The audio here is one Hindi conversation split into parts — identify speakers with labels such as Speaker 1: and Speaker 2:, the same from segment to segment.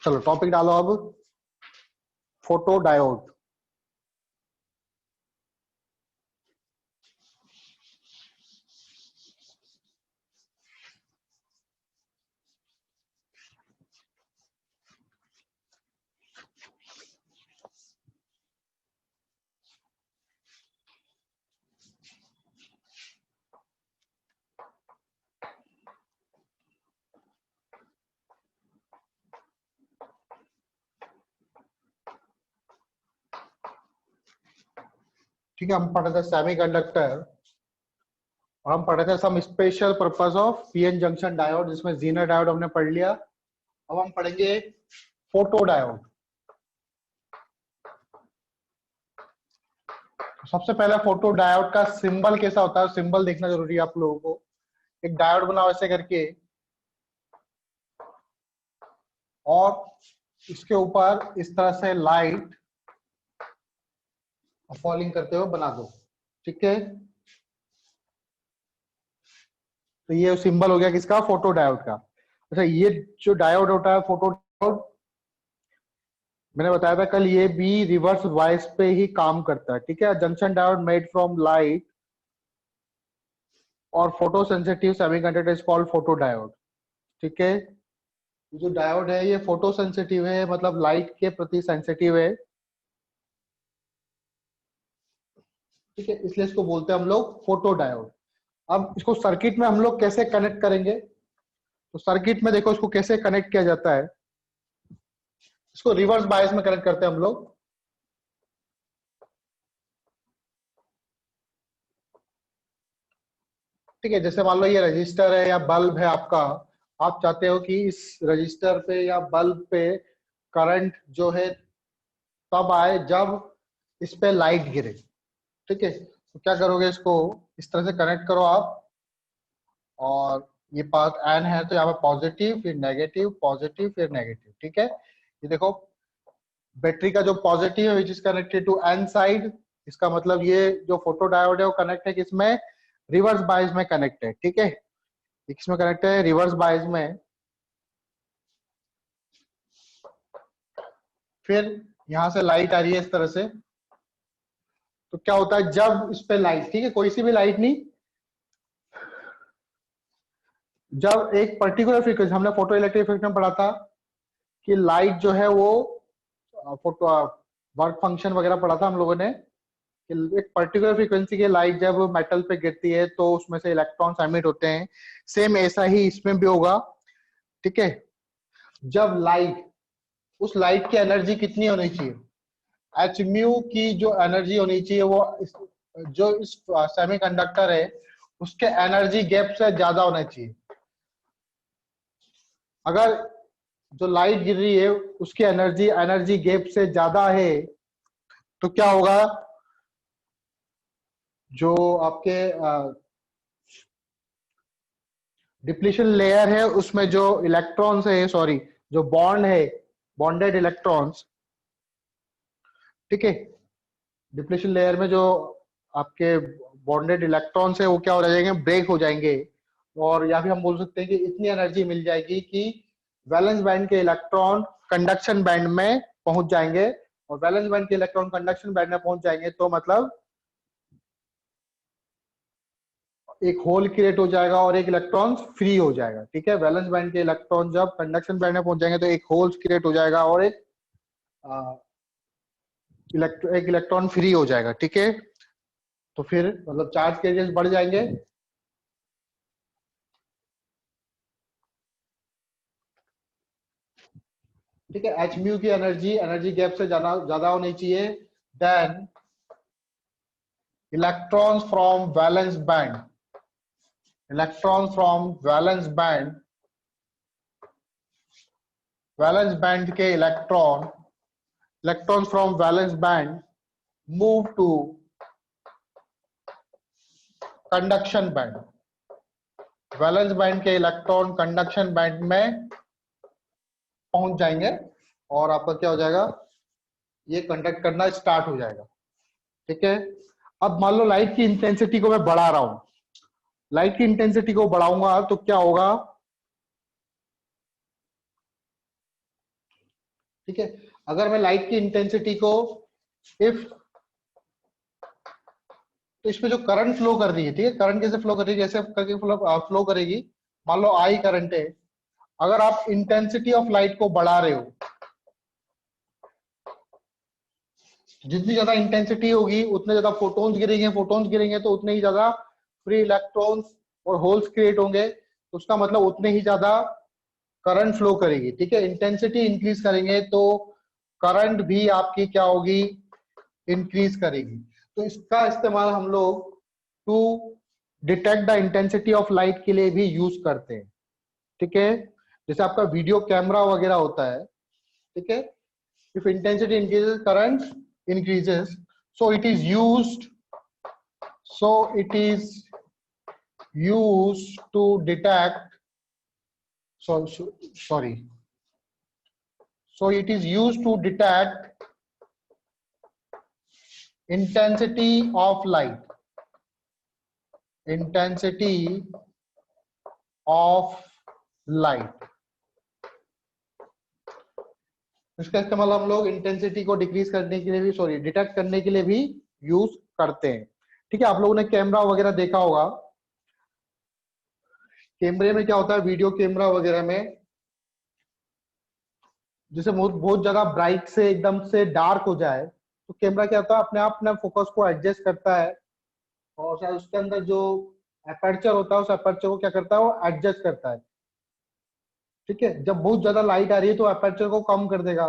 Speaker 1: चलो टॉपिक डालो अब, फोटो डायोड। ठीक है, हम पढ़ रहे थे सेमीकंडक्टर, और हम पढ़ रहे थे some special purpose of PN junction diode, जिसमें जीनर डायोड हमने पढ़ लिया। अब हम पढ़ेंगे फोटो डायोड। सबसे पहले फोटो डायोड का सिंबल कैसा होता है, सिंबल देखना जरूरी है आप लोगों को। एक डायोड बनाओ ऐसे करके, और इसके ऊपर इस तरह से लाइट फॉलिंग करते हुए बना दो। ठीक है, तो ये सिंबल हो गया किसका, फोटो डायोड का। अच्छा, ये जो डायोड होता है फोटो डायोड, मैंने बताया था कल, ये भी रिवर्स बायस पे ही काम करता है। ठीक है, junction diode made from light और photo sensitive semiconductor is called photo diode. ठीक है, जो डायोड है ये फोटो सेंसिटिव है, मतलब लाइट के प्रति सेंसिटिव है। ठीक है, इसलिए इसको बोलते हैं हम लोग फोटो डायोड। अब इसको सर्किट में हम लोग कैसे कनेक्ट करेंगे, तो सर्किट में देखो इसको कैसे कनेक्ट किया जाता है। इसको रिवर्स बायस में कनेक्ट करते हैं हम लोग। ठीक है, जैसे मान लो ये रजिस्टर है या बल्ब है आपका, आप चाहते हो कि इस रजिस्टर पे या बल्ब पे करंट जो है तब आए जब इस पे लाइट गिरे। ठीक है, तो क्या करोगे, इसको इस तरह से कनेक्ट करो आप, और ये पाथ एन है तो यहाँ पे पॉजिटिव फिर नेगेटिव, पॉजिटिव फिर नेगेटिव। ठीक है, ये देखो बैटरी का जो पॉजिटिव है which is connected to N side, इसका मतलब ये जो फोटो डायोड है वो कनेक्ट है किसमें, रिवर्स बायस में कनेक्ट है। ठीक है, किसमें कनेक्ट है, रिवर्स बायस में। फिर यहां से लाइट आ रही है इस तरह से, तो क्या होता है जब इस पे लाइट, ठीक है कोई सी भी लाइट नहीं, जब एक पर्टिकुलर फ्रीक्वेंसी, हमने फोटो इलेक्ट्रिक इफेक्ट में पढ़ा था कि लाइट जो है वो फोटो वर्क फंक्शन वगैरह पढ़ा था हम लोगों ने, कि एक पर्टिकुलर फ्रीक्वेंसी की लाइट जब मेटल पे गिरती है तो उसमें से इलेक्ट्रॉन्स एमिट होते हैं। सेम ऐसा ही इसमें भी होगा। ठीक है, जब लाइट, उस लाइट की एनर्जी कितनी होनी चाहिए, एच म्यू की जो एनर्जी होनी चाहिए वो जो इस सेमीकंडक्टर है उसके एनर्जी गैप से ज्यादा होना चाहिए। अगर जो लाइट गिर रही है उसकी एनर्जी एनर्जी गैप से ज्यादा है तो क्या होगा, जो आपके डिप्लीशन लेयर है उसमें जो इलेक्ट्रॉन्स है, सॉरी जो बॉन्ड है, बॉन्डेड इलेक्ट्रॉन्स। ठीक है, डिप्लीशन लेयर में जो आपके बॉन्डेड इलेक्ट्रॉन्स है वो क्या हो जाएंगे, ब्रेक हो जाएंगे, और या फिर हम बोल सकते हैं कि इतनी एनर्जी मिल जाएगी कि वैलेंस बैंड के इलेक्ट्रॉन कंडक्शन बैंड में पहुंच जाएंगे, और वैलेंस बैंड के इलेक्ट्रॉन कंडक्शन बैंड में पहुंच जाएंगे तो मतलब एक होल क्रिएट हो जाएगा और एक इलेक्ट्रॉन फ्री हो जाएगा। ठीक है, वैलेंस बैंड के इलेक्ट्रॉन जब कंडक्शन बैंड में पहुंच जाएंगे तो एक होल क्रिएट हो जाएगा और एक इलेक्ट्रॉन फ्री हो जाएगा। ठीक है, तो फिर मतलब चार्ज कैरियर्स बढ़ जाएंगे। ठीक है, एच म्यू की एनर्जी एनर्जी गैप से ज्यादा होनी चाहिए then electrons from valence band, electrons from valence band, valence band के electrons from valence band move to conduction band, valence band के इलेक्ट्रॉन कंडक्शन बैंड में पहुंच जाएंगे और आपका क्या हो जाएगा, ये कंडक्ट करना स्टार्ट हो जाएगा। ठीक है, अब मान लो लाइट की इंटेंसिटी को मैं बढ़ा रहा हूं, लाइट की इंटेंसिटी को बढ़ाऊंगा तो क्या होगा, ठीक है। अगर मैं लाइट की इंटेंसिटी को इफ, तो इसमें जो करंट फ्लो कर रही है, ठीक है, करंट कैसे फ्लो कर रही है, जैसे करके फ्लो करेगी। मान लो आई करंट है, अगर आप इंटेंसिटी ऑफ लाइट को बढ़ा रहे हो, जितनी ज्यादा इंटेंसिटी होगी उतने ज्यादा फोटोन्स गिरेंगे, फोटोन्स गिरेंगे तो उतने ही ज्यादा फ्री इलेक्ट्रॉन्स और होल्स क्रिएट होंगे, तो उसका मतलब उतने ही ज्यादा करंट फ्लो करेगी। ठीक है, इंटेंसिटी इंक्रीज करेंगे तो करंट भी आपकी क्या होगी, इंक्रीज करेगी। तो इसका इस्तेमाल हम लोग to detect the intensity of light के लिए भी यूज करते हैं। ठीक है, जैसे आपका वीडियो कैमरा वगैरह होता है, ठीक है, if intensity increases current increases, so it is used, so it is used to detect, sorry, so it is used to detect intensity of light, intensity of light। इसका इस्तेमाल हम लोग इंटेंसिटी को डिक्रीज करने के लिए भी, सॉरी, डिटेक्ट करने के लिए भी यूज करते हैं। ठीक है, आप लोगों ने कैमरा वगैरह देखा होगा, कैमरे में क्या होता है, वीडियो कैमरा वगैरह में जैसे बहुत ज्यादा ब्राइट से एकदम से डार्क हो जाए तो कैमरा क्या होता है, अपने आप अपने फोकस को एडजस्ट करता है, और शायद उसके अंदर जो एपर्चर होता है उस एपर्चर को क्या करता है, वो एडजस्ट करता है। ठीक है, जब बहुत ज्यादा लाइट आ रही है तो एपर्चर को कम कर देगा,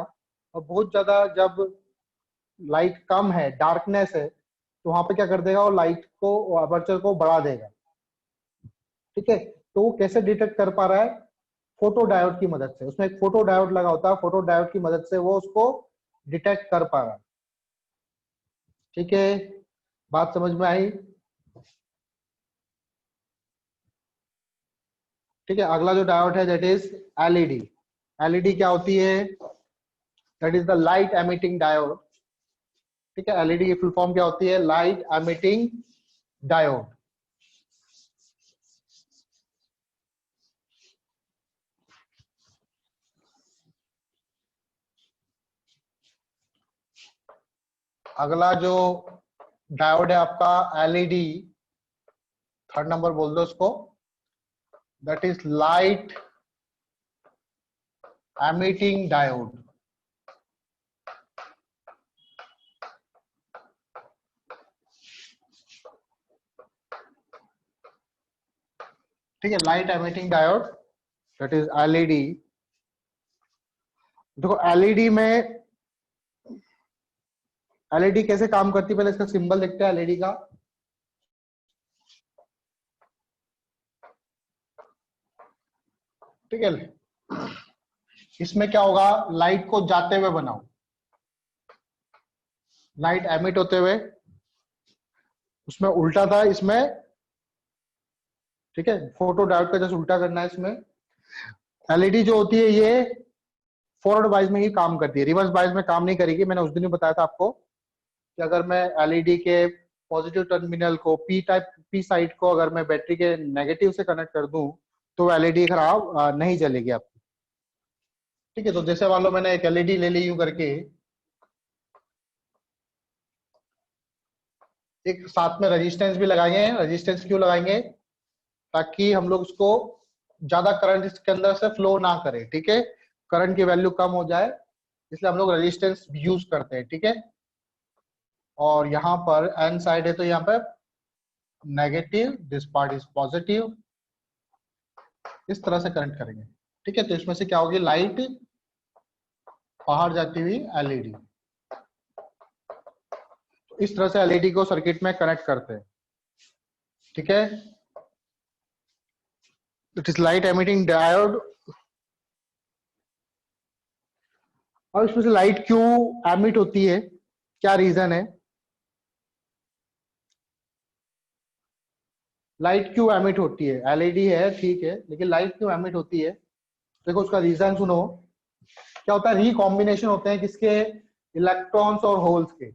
Speaker 1: और बहुत ज्यादा जब लाइट कम है, डार्कनेस है, तो वहां पे क्या कर देगा, वो लाइट को, एपर्चर को बढ़ा देगा। ठीक है, तो वो कैसे डिटेक्ट कर पा रहा है, फोटो डायोड की मदद से। उसमें एक फोटो डायोड लगा होता है, फोटो डायोड की मदद से वो उसको डिटेक्ट कर पा रहा है। ठीक है, बात समझ में आई? ठीक है, अगला जो डायोड है दैट इज एलईडी। एलईडी क्या होती है, that is the light emitting diode. ठीक है, एलईडी की फुल फॉर्म क्या होती है, लाइट एमिटिंग डायोड। अगला जो डायोड है आपका एलईडी, थर्ड नंबर बोल दो उसको, that is light emitting diode. ठीक है, light emitting diode that is LED. देखो एलईडी में, एलईडी कैसे काम करती है, पहले इसका सिंबल देखते हैं एलईडी का। ठीक है, इसमें क्या होगा, लाइट को जाते हुए बनाओ, लाइट एमिट होते हुए, उसमें उल्टा था इसमें। ठीक है, फोटो डायोड का जैसे उल्टा करना है इसमें। एलईडी जो होती है ये फॉरवर्ड वाइज में ही काम करती है, रिवर्स वाइज में काम नहीं करेगी। मैंने उस दिन ही बताया था आपको कि अगर मैं एलईडी के पॉजिटिव टर्मिनल को, पी साइड को अगर मैं बैटरी के नेगेटिव से कनेक्ट कर दूं तो एलईडी खराब नहीं चलेगी आपकी। ठीक है, तो जैसे मान लो मैंने एक एलईडी ले ली यूं करके, एक साथ में रेजिस्टेंस भी लगाएंगे। रेजिस्टेंस क्यों लगाएंगे, ताकि हम लोग उसको ज्यादा करंट इसके अंदर से फ्लो ना करे। ठीक है, करंट की वैल्यू कम हो जाए, इसलिए हम लोग रेजिस्टेंस यूज करते हैं। ठीक है, और यहाँ पर एन साइड है तो यहाँ पर negative, this part is positive, इस तरह से करंट करेंगे। ठीक है, तो इसमें से क्या होगी, लाइट बाहर जाती हुई एलईडी। इस तरह से एलईडी को सर्किट में कनेक्ट करते हैं। ठीक है, it is light emitting diode. और इसमें से लाइट क्यों एमिट होती है, क्या रीजन है, लाइट क्यों एमिट होती है, एलईडी है ठीक है, लेकिन लाइट क्यों एमिट होती है, देखो उसका रीजन सुनो। क्या होता है, रिकॉम्बिनेशन होते हैं किसके, इलेक्ट्रॉन्स और होल्स के।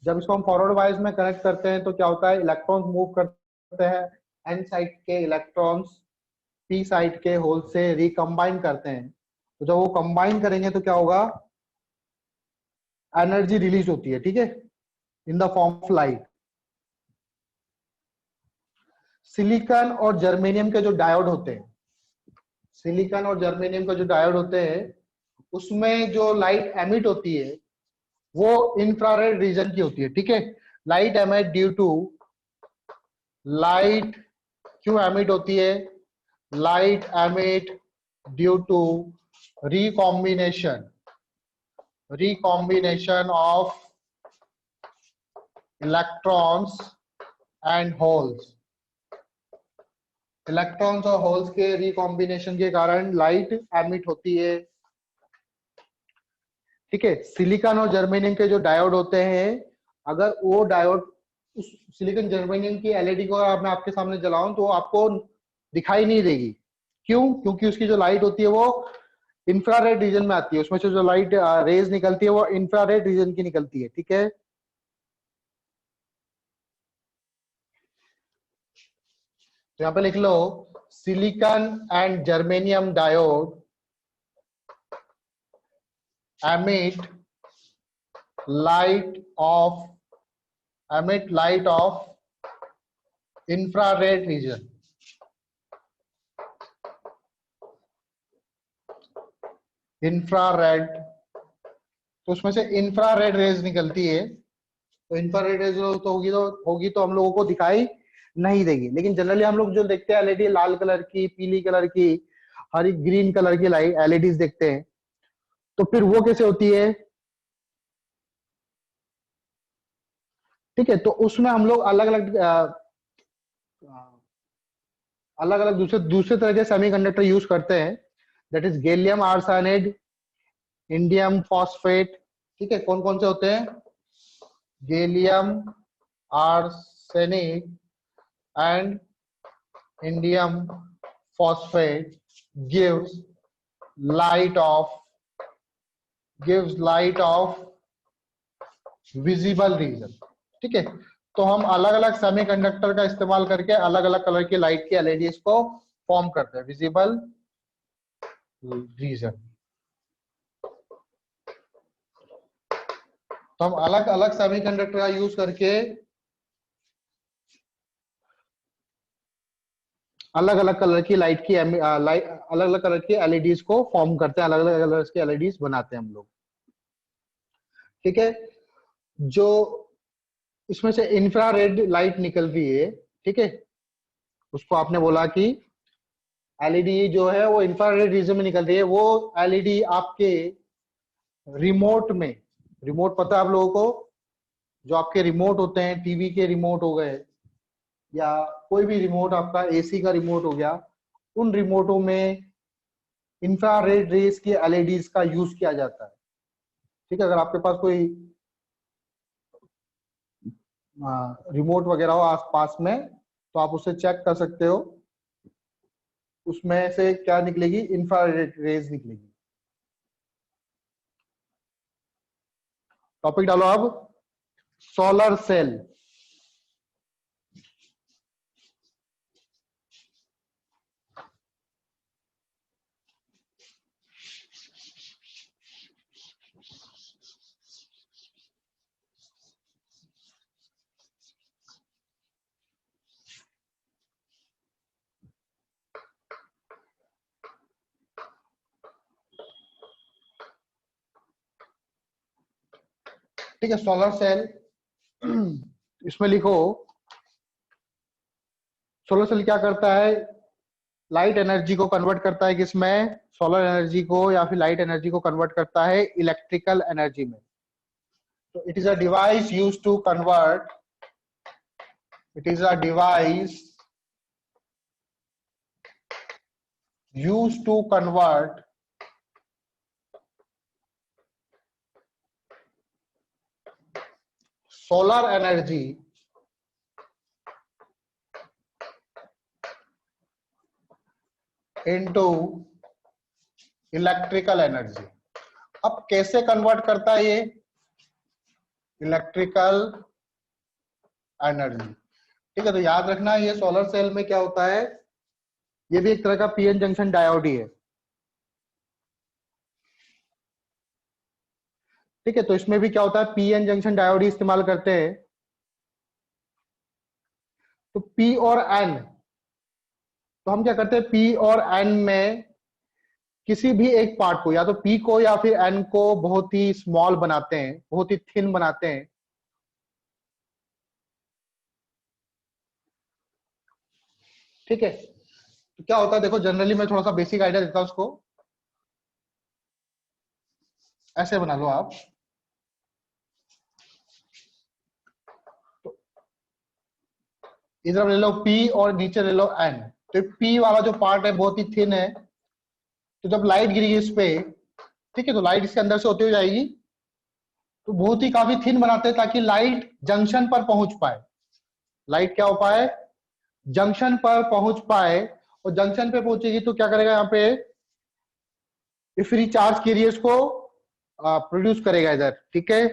Speaker 1: जब इसको हम फॉरवर्ड वाइज में कनेक्ट करते हैं तो क्या होता है, इलेक्ट्रॉन्स मूव करते हैं, एन साइड के इलेक्ट्रॉन्स पी साइड के होल से रिकम्बाइन करते हैं, तो जब वो कंबाइन करेंगे तो क्या होगा, एनर्जी रिलीज होती है, ठीक है, in the form of light. Silicon और जर्मेनियम के जो डायोड होते हैं, सिलिकॉन और जर्मेनियम का जो डायोड होते हैं, उसमें जो लाइट एमिट होती है वो इंफ्रारेड रीजन की होती है, ठीक है। Light emit due to, light क्यों एमिट होती है, light emit due to recombination, recombination of electrons and holes. Electrons और होल्स के रिकॉम्बिनेशन के कारण लाइट एमिट होती है, ठीक है। सिलिकॉन और जर्मेनियम के जो डायोड होते हैं, अगर वो डायोड उस सिलिकॉन जर्मेनियम की एलईडी को मैं आपके सामने जलाऊं तो आपको दिखाई नहीं देगी। क्यों? क्योंकि उसकी जो लाइट होती है वो इंफ्रारेड रीजन में आती है, उसमें से जो लाइट रेज निकलती है वो इंफ्रारेड रीजन की निकलती है, ठीक है। तो यहाँ पे लिख लो, silicon and germanium diode emit light of infrared region, infrared. तो उसमें से इंफ्रारेड रेज निकलती है, तो इंफ्रारेड रेज होगी तो हम लोगों को दिखाई नहीं देगी। लेकिन जनरली हम लोग जो देखते हैं एलईडी, लाल कलर की, पीली कलर की, हरी ग्रीन कलर की लाइट एलईडीज देखते हैं, तो फिर वो कैसे होती है, ठीक है। तो उसमें हम लोग अलग अलग दूसरे दूसरे तरह के सेमीकंडक्टर यूज करते हैं, that is gallium arsenide, indium phosphate, ठीक है। कौन कौन से होते हैं, gallium arsenide and indium phosphate light of gives light of visible region, ठीक है। तो हम अलग अलग सेमीकंडक्टर का इस्तेमाल करके अलग अलग कलर की लाइट की एलईडीज को फॉर्म करते हैं, विजिबल रीजन। तो हम अलग अलग सेमीकंडक्टर का यूज करके अलग अलग कलर की लाइट की अलग अलग कलर की एलईडीज को फॉर्म करते हैं, अलग अलग कलर की एलईडीज बनाते हैं हम लोग, ठीक है। जो इसमें से इंफ्रारेड लाइट निकल रही है, ठीक है, उसको आपने बोला कि एलईडी जो है वो इंफ्रारेड रीजन में निकल रही है। वो एलईडी आपके रिमोट में, रिमोट पता है आप लोगों को, जो आपके रिमोट होते हैं, टीवी के रिमोट हो गए या कोई भी रिमोट, आपका एसी का रिमोट हो गया, उन रिमोटों में इंफ्रारेड रेस की एलईडीज का यूज किया जाता है, ठीक है। अगर आपके पास कोई रिमोट वगैरह हो आसपास में तो आप उसे चेक कर सकते हो, उसमें से क्या निकलेगी, इंफ्रारेड रेज निकलेगी। टॉपिक डालो अब, सोलर सेल। ठीक है, सोलर सेल, इसमें लिखो, सोलर सेल क्या करता है, लाइट एनर्जी को कन्वर्ट करता है किसमें, सोलर एनर्जी को या फिर लाइट एनर्जी को कन्वर्ट करता है इलेक्ट्रिकल एनर्जी में। तो it is a device use to convert, it is a device use to convert solar energy into electrical energy. अब कैसे कन्वर्ट करता है ये इलेक्ट्रिकल एनर्जी, ठीक है। तो याद रखना, ये सोलर सेल में क्या होता है, ये भी एक तरह का पीएन जंक्शन डायोड ही है, ठीक है, तो इसमें भी क्या होता है, पी एन जंक्शन डायोड ही इस्तेमाल करते हैं। तो पी और एन, तो हम क्या करते हैं, पी और एन में किसी भी एक पार्ट को, या तो पी को या फिर एन को बहुत ही स्मॉल बनाते हैं, बहुत ही थिन बनाते हैं। ठीक है, तो क्या होता है देखो, जनरली मैं थोड़ा सा बेसिक आइडिया देता हूं उसको। ऐसे बना लो आप, तो इधर ले लो पी और नीचे ले लो एन। तो पी वाला जो पार्ट है बहुत ही थिन है, तो जब लाइट गिरेगी इस पे, ठीक है, तो लाइट इसके अंदर से होती हुई जाएगी, तो बहुत ही काफी थिन बनाते हैं ताकि लाइट जंक्शन पर पहुंच पाए। लाइट क्या हो पाए, जंक्शन पर पहुंच पाए। और जंक्शन पे पहुंचेगी तो क्या करेगा, यहाँ पे फ्री चार्ज कैरियर्स को प्रोड्यूस करेगा इधर। ठीक है,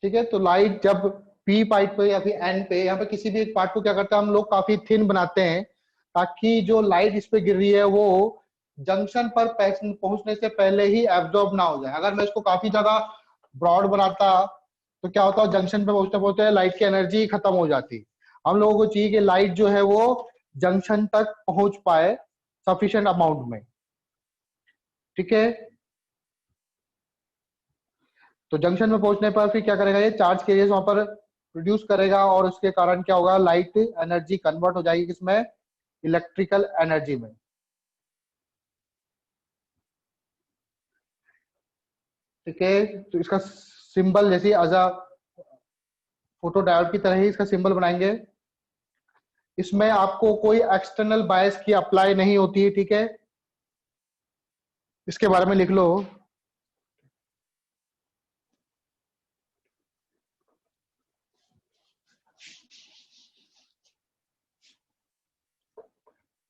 Speaker 1: ठीक है, तो लाइट जब पी पार्ट पे या फिर एन पे, यहाँ पे किसी भी एक पार्ट को क्या करते हैं हम लोग, काफी थिन बनाते हैं ताकि जो लाइट इस पे गिर रही है वो जंक्शन पर पहुंचने से पहले ही एब्जॉर्ब ना हो जाए। अगर मैं इसको काफी ज्यादा ब्रॉड बनाता तो क्या होता है, जंक्शन पे पहुंचते पहुंचते लाइट की एनर्जी खत्म हो जाती। हम लोगों को चाहिए कि लाइट जो है वो जंक्शन तक पहुंच पाए सफिशिएंट अमाउंट में। ठीक है, तो जंक्शन में पहुंचने पर फिर क्या करेगा, ये चार्ज कैरियर्स वहां पर प्रोड्यूस करेगा, और उसके कारण क्या होगा, लाइट एनर्जी कन्वर्ट हो जाएगी किसमें, इलेक्ट्रिकल एनर्जी में। ठीक है, तो इसका सिंबल जैसे अजा फोटो डायोड की तरह ही इसका सिंबल बनाएंगे। इसमें आपको कोई एक्सटर्नल बायस की अप्लाई नहीं होती है। ठीक है, इसके बारे में लिख लो।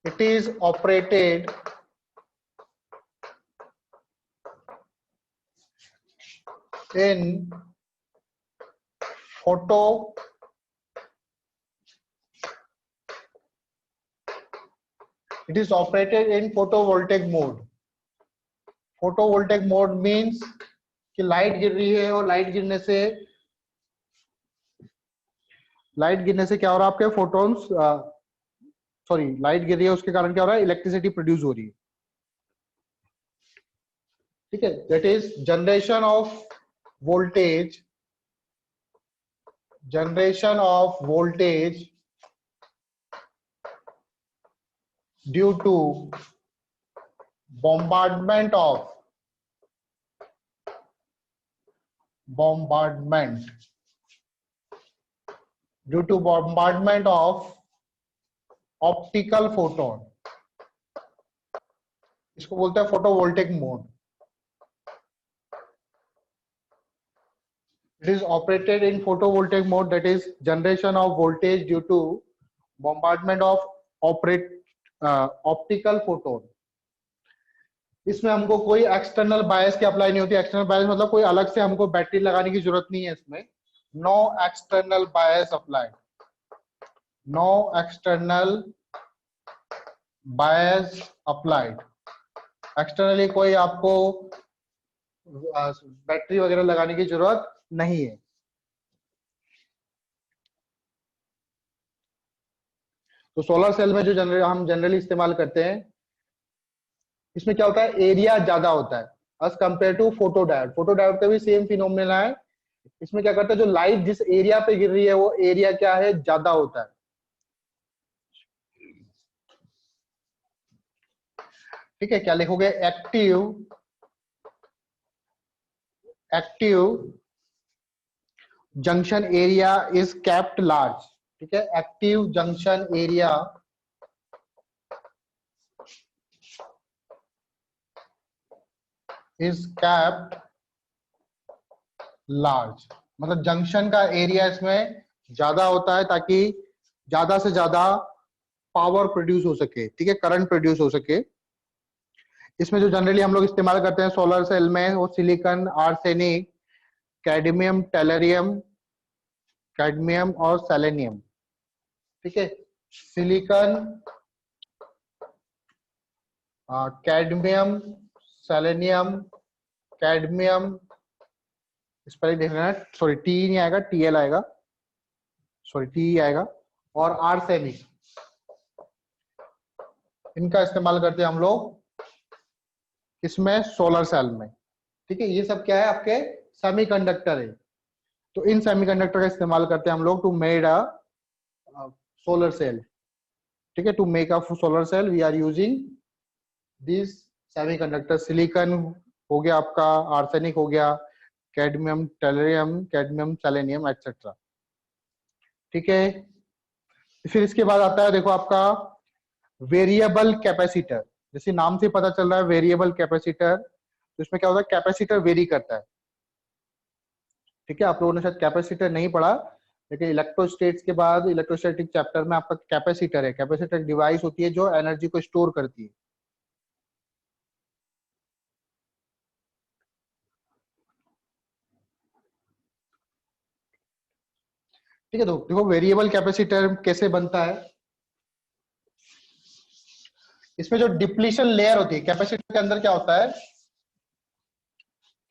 Speaker 1: It is operated in photo it is operated in photovoltaic mode. Photovoltaic mode means कि लाइट गिर रही है, और लाइट गिरने से क्या हो रहा है, आपके फोटोन्स, सॉरी, लाइट गिर रही है उसके कारण क्या हो रहा है, इलेक्ट्रिसिटी प्रोड्यूस हो रही है। ठीक है, that is voltage generation of voltage due to bombardment of bombardment due to bombardment of optical photon, इसको बोलते हैं photovoltaic mode. It is operated in photovoltaic mode, that is generation of voltage due to bombardment of optical photon। इसमें हमको कोई एक्सटर्नल बायस की अप्लाई नहीं होती। एक्सटर्नल बायस मतलब कोई अलग से हमको बैटरी लगाने की जरूरत नहीं है इसमें। नो एक्सटर्नल बायस अप्लाइड, नो एक्सटर्नल बायस अप्लाइड। एक्सटर्नली कोई आपको बैटरी वगैरह लगाने की जरूरत नहीं है। तो सोलर सेल में जो हम जनरली इस्तेमाल करते हैं, इसमें क्या होता है, एरिया ज्यादा होता है as compare to photo diode. Photo diode का भी सेम फिनोमिना है। इसमें क्या करता है, जो लाइट जिस एरिया पे गिर रही है वो एरिया क्या है, ज्यादा होता है। ठीक है, क्या लिखोगे, active junction area is kept large. ठीक है, active junction area is kept large, मतलब जंक्शन का एरिया इसमें ज्यादा होता है ताकि ज्यादा से ज्यादा पावर प्रोड्यूस हो सके। ठीक है, करंट प्रोड्यूस हो सके। इसमें जो जनरली हम लोग इस्तेमाल करते हैं सोलर सेल में, वो silicon, arsenic, cadmium, tellurium, cadmium और सेलेनियम। ठीक है, सिलिकॉन, कैडमियम, सेलेनियम, कैडमियम, इस पर देखना है, सॉरी टी नहीं आएगा, टीएल आएगा, सॉरी टी आएगा, और आर्सेनिक, इनका इस्तेमाल करते हैं हम लोग इसमें सोलर सेल में। ठीक है, ये सब क्या है आपके सेमीकंडक्टर है। तो इन सेमीकंडक्टर का इस्तेमाल करते हैं हम लोग to made a solar cell. ठीक है, to make a solar cell we are using this semiconductor. Silicon हो गया आपका, आर्सेनिक हो गया, cadmium, tellurium, cadmium, selenium etcetera. ठीक है, फिर इसके बाद आता है देखो आपका वेरिएबल कैपेसिटर। जैसे नाम से पता चल रहा है वेरिएबल कैपेसिटर, तो इसमें क्या होता है, कैपेसिटर वेरी करता है। ठीक है, आप लोगों ने शायद कैपेसिटर नहीं पढ़ा, लेकिन इलेक्ट्रोस्टेट्स के बाद इलेक्ट्रोस्टैटिक चैप्टर में आपका कैपेसिटर है। कैपेसिटर एक डिवाइस होती है जो एनर्जी को स्टोर करती है। ठीक है, तो देखो वेरिएबल कैपेसिटर कैसे बनता है। इसमें जो डिप्लीशन लेयर होती है कैपेसिटर के अंदर, क्या होता है,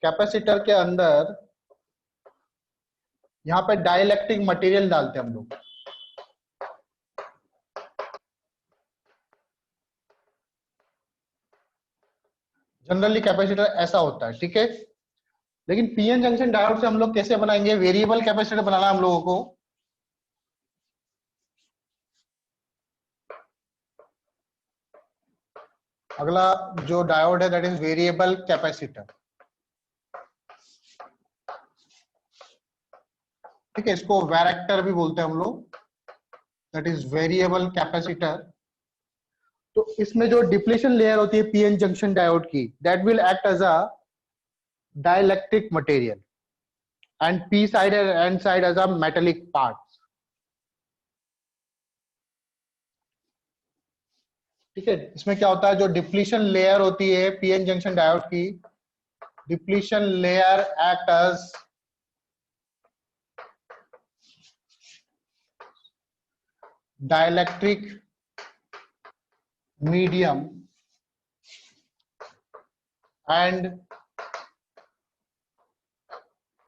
Speaker 1: कैपेसिटर के अंदर यहाँ पे डाइलेक्ट्रिक मटेरियल डालते हैं हम लोग। जनरली कैपेसिटर ऐसा होता है। ठीक है, लेकिन पीएन जंक्शन डायोड से हम लोग कैसे बनाएंगे, वेरिएबल कैपेसिटर बनाना हम लोगों को। अगला जो डायोड है दैट इज वेरिएबल कैपेसिटर। ठीक है, इसको वैरेक्टर भी बोलते हैं हम लोग, दैट इज वेरिएबल कैपेसिटर। तो इसमें जो डिप्लीशन लेयर होती है पीएन जंक्शन डायोड की, that will act as a dielectric material and P side and N side as a metallic part. ठीक है, इसमें क्या होता है, जो डिप्लीशन लेयर होती है पीएन जंक्शन डायोड की, depletion layer act as dielectric medium and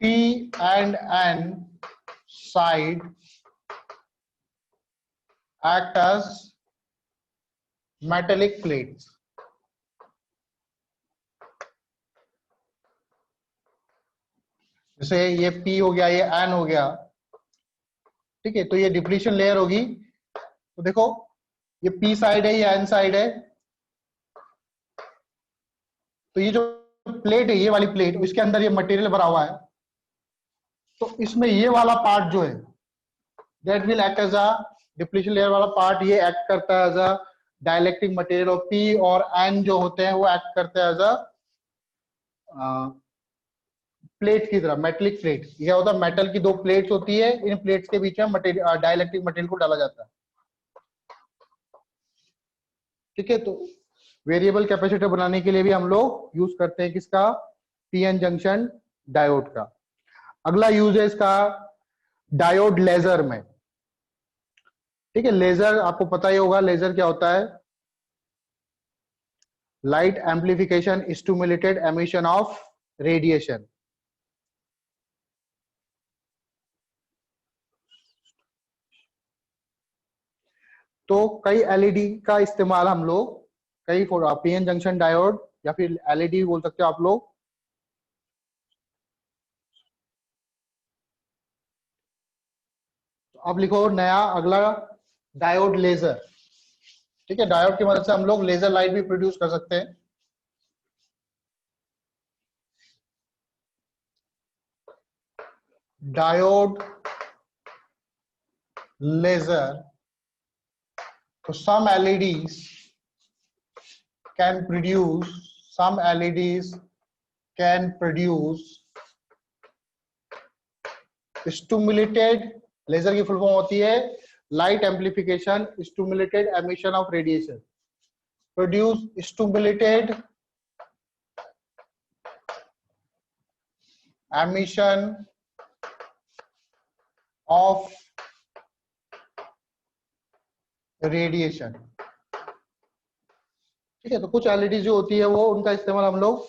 Speaker 1: P and N side act as metallic plates. जैसे ये P हो गया, ये N हो गया। ठीक है, तो ये डिप्लीशन लेयर होगी। तो देखो ये P साइड है, ये N साइड है। तो ये जो प्लेट है, ये वाली प्लेट, इसके अंदर ये मटेरियल भरा हुआ है। तो इसमें ये वाला पार्ट जो है that will act as a depletion layer वाला पार्ट, ये एक्ट करता है एज अ डाइलेक्ट्रिक मटेरियल, और पी और एन जो होते हैं वो एक्ट करते हैं एज अ प्लेट की तरह, मेटलिक प्लेट। ये होता है, मेटल की दो प्लेट्स होती है, इन प्लेट्स के बीच में मटेरियल, डाइलेक्ट्रिक मटेरियल को डाला जाता है। ठीक है, तो वेरिएबल कैपेसिटर बनाने के लिए भी हम लोग यूज करते हैं किसका, पीएन जंक्शन डायोड का। अगला यूज है इसका डायोड लेजर में। ठीक है, लेजर आपको पता ही होगा, लेजर क्या होता है, light amplification stimulated emission of radiation. तो कई एलईडी का इस्तेमाल हम लोग, कई पीएन जंक्शन डायोड या फिर एलईडी बोल सकते हो आप लोग। तो अब लिखो नया अगला डायोड लेजर। ठीक है, डायोड की मदद से हम लोग लेजर लाइट भी प्रोड्यूस कर सकते हैं। डायोड लेजर, तो some LEDs can produce, some LEDs can produce stimulated, laser की फुल फॉर्म होती है light amplification stimulated emission of radiation, produce stimulated emission of radiation. ठीक है। तो कुछ एलईडी जो होती है वो उनका इस्तेमाल हम लोग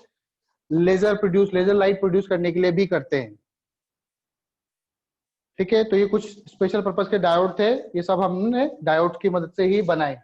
Speaker 1: लेजर लाइट प्रोड्यूस करने के लिए भी करते हैं। ठीक है। तो ये कुछ स्पेशल पर्पस के डायोड थे, ये सब हमने डायोड की मदद से ही बनाए।